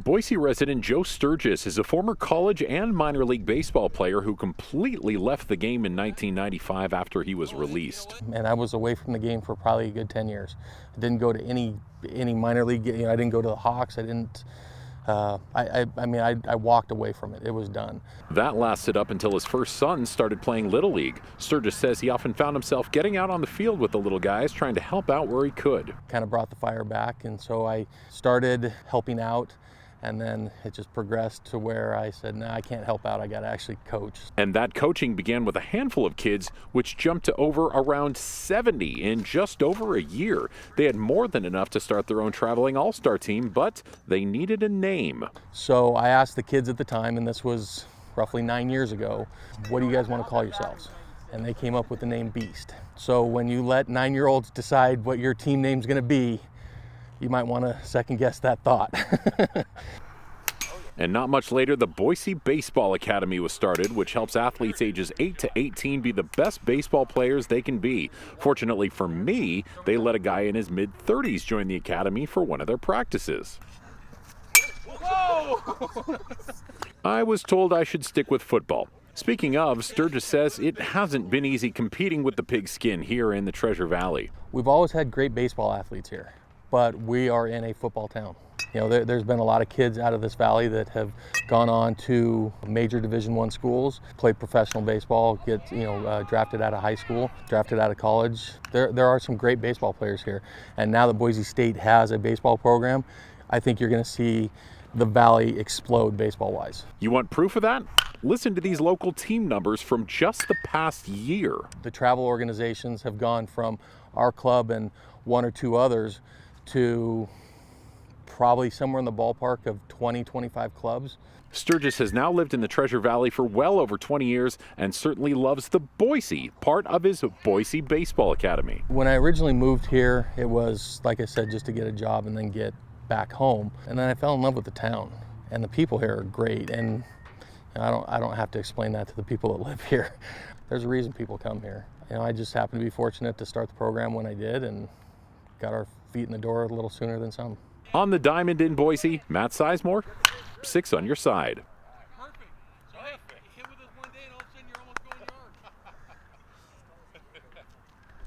Boise resident Joe Sturgis is a former college and minor league baseball player who completely left the game in 1995 after he was released. And I was away from the game for probably a good 10 years. I didn't go to any minor league, I didn't go to the Hawks. I didn't, I walked away from it. It was done. That lasted up until his first son started playing Little League. Sturgis says he often found himself getting out on the field with the little guys, trying to help out where he could. Kind of brought the fire back, and so I started helping out. And then it just progressed to where I said, no, I can't help out. I got to actually coach. And that coaching began with a handful of kids, which jumped to over around 70 in just over a year. They had more than enough to start their own traveling all-star team, but they needed a name. So I asked the kids at the time, and this was roughly 9 years ago, what do you guys want to call yourselves? And they came up with the name Beast. So when you let 9-year-olds decide what your team name's going to be, you might want to second guess that thought. And not much later, the Boise Baseball Academy was started, which helps athletes ages 8 to 18 be the best baseball players they can be. Fortunately for me, they let a guy in his mid-30s join the academy for one of their practices. Whoa! I was told I should stick with football. Speaking of, Sturgis says it hasn't been easy competing with the pigskin here in the Treasure Valley. We've always had great baseball athletes here, but we are in a football town. You know, there's been a lot of kids out of this valley that have gone on to major Division I schools, played professional baseball, get drafted out of high school, drafted out of college. There are some great baseball players here, and now that Boise State has a baseball program, I think you're going to see the valley explode baseball-wise. You want proof of that? Listen to these local team numbers from just the past year. The travel organizations have gone from our club and one or two others to probably somewhere in the ballpark of 20, 25 clubs. Sturgis has now lived in the Treasure Valley for well over 20 years and certainly loves the Boise part of his Boise Baseball Academy. When I originally moved here, it was, like I said, just to get a job and then get back home. And then I fell in love with the town, and the people here are great. And I don't have to explain that to the people that live here. There's a reason people come here. I just happened to be fortunate to start the program when I did and got our feet in the door a little sooner than some. On the diamond in Boise, Matt Sizemore, 6 on your side.